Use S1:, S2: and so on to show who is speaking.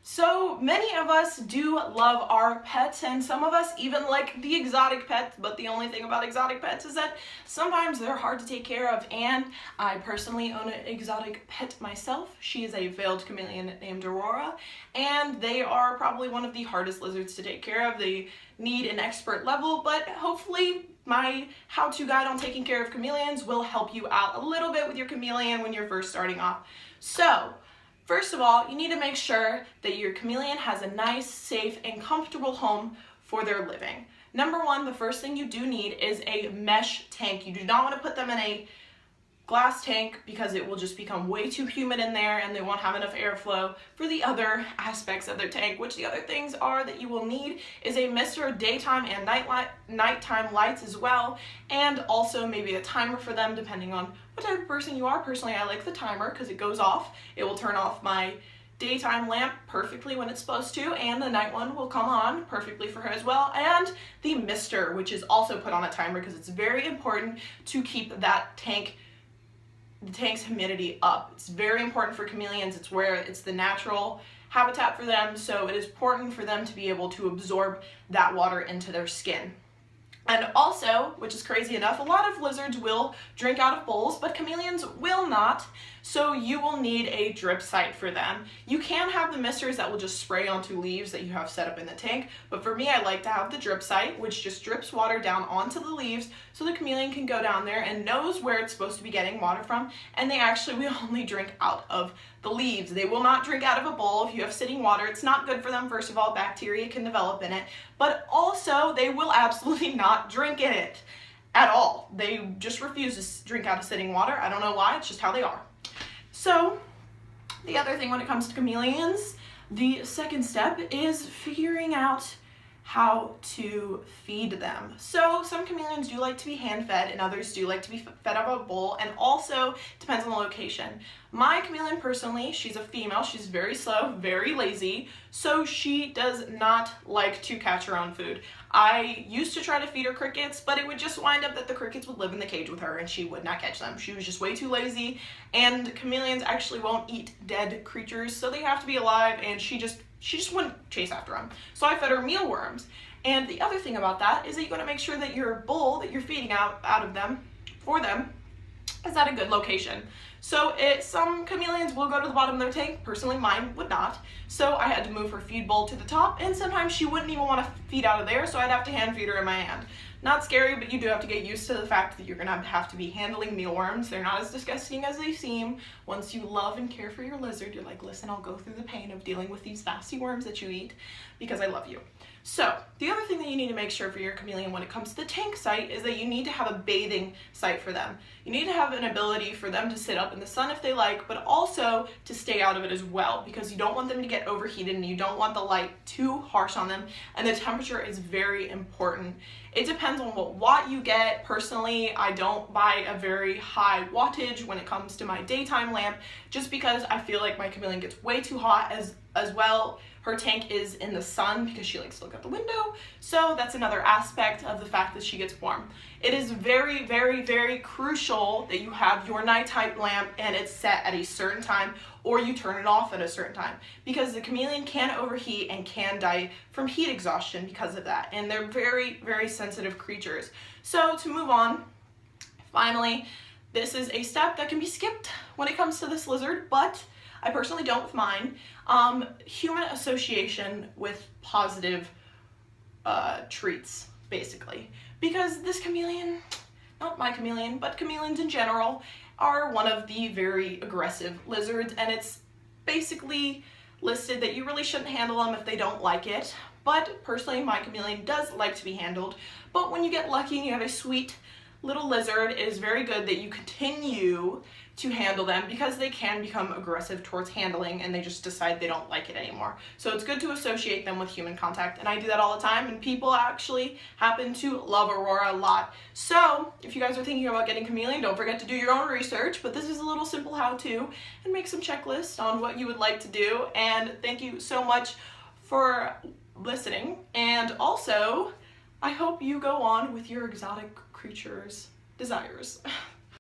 S1: So many of us do love our pets, and some of us even like the exotic pets, but the only thing about exotic pets is that sometimes they're hard to take care of, and I personally own an exotic pet myself. She is a veiled chameleon named Aurora, and they are probably one of the hardest lizards to take care of. They need an expert level, but hopefully my how-to guide on taking care of chameleons will help you out a little bit with your chameleon when you're first starting off. So, first of all, you need to make sure that your chameleon has a nice, safe, and comfortable home for their living. Number one, the first thing you do need is a mesh tank. You do not want to put them in a glass tank because it will just become way too humid in there and they won't have enough airflow for the other aspects of their tank, which the other things are that you will need is a mister, daytime and nighttime lights as well, and also maybe a timer for them depending on what type of person you are. Personally, I like the timer because it goes off. It will turn off my daytime lamp perfectly when it's supposed to, and the night one will come on perfectly for her as well, and the mister, which is also put on a timer because it's very important to keep that the tank's humidity up. It's very important for chameleons. It's where it's the natural habitat for them, so it is important for them to be able to absorb that water into their skin. And also, which is crazy enough, a lot of lizards will drink out of bowls, but chameleons will not, so you will need a drip site for them. You can have the misters that will just spray onto leaves that you have set up in the tank, but for me, I like to have the drip site, which just drips water down onto the leaves so the chameleon can go down there and knows where it's supposed to be getting water from, and they actually will only drink out of the leaves. They will not drink out of a bowl. If you have sitting water, it's not good for them. First of all, bacteria can develop in it, but also they will absolutely not drink in it at all. They just refuse to drink out of sitting water. I don't know why, it's just how they are. So the other thing when it comes to chameleons, the second step is figuring out how to feed them. So some chameleons do like to be hand fed and others do like to be fed out of a bowl, and also depends on the location. My chameleon personally, she's a female, she's very slow, very lazy, so she does not like to catch her own food. I used to try to feed her crickets, but it would just wind up that the crickets would live in the cage with her and she would not catch them. She was just way too lazy, and chameleons actually won't eat dead creatures, so they have to be alive, and she just wouldn't chase after them. So I fed her mealworms. And the other thing about that is that you want to make sure that your bowl that you're feeding out of them, for them, is at a good location. So some chameleons will go to the bottom of their tank. Personally, mine would not. So I had to move her feed bowl to the top, and sometimes she wouldn't even want to feed out of there, so I'd have to hand feed her in my hand. Not scary, but you do have to get used to the fact that you're going to have to be handling mealworms. They're not as disgusting as they seem. Once you love and care for your lizard, you're like, listen, I'll go through the pain of dealing with these nasty worms that you eat because I love you. So the other thing that you need to make sure for your chameleon when it comes to the tank site is that you need to have a bathing site for them. You need to have an ability for them to sit up in the sun if they like, but also to stay out of it as well, because you don't want them to get overheated and you don't want the light too harsh on them, and the temperature is very important. It depends on what watt you get. Personally, I don't buy a very high wattage when it comes to my daytime lamp, just because I feel like my chameleon gets way too hot as well. Her tank is in the sun because she likes to look out the window, so that's another aspect of the fact that she gets warm. It is very, very, very crucial that you have your nighttime lamp and it's set at a certain time, or you turn it off at a certain time, because the chameleon can overheat and can die from heat exhaustion because of that, and they're very, very sensitive creatures. So to move on, finally, this is a step that can be skipped when it comes to this lizard, but I personally don't with mine. Human association with positive treats, basically. Because this chameleon, not my chameleon, but chameleons in general, are one of the very aggressive lizards, and it's basically listed that you really shouldn't handle them if they don't like it. But personally, my chameleon does like to be handled. But when you get lucky and you have a sweet little lizard, it is very good that you continue to handle them, because they can become aggressive towards handling and they just decide they don't like it anymore. So it's good to associate them with human contact, and I do that all the time, and people actually happen to love Aurora a lot. So if you guys are thinking about getting chameleon, don't forget to do your own research, but this is a little simple how-to, and make some checklists on what you would like to do. And thank you so much for listening, and also I hope you go on with your exotic creatures' desires.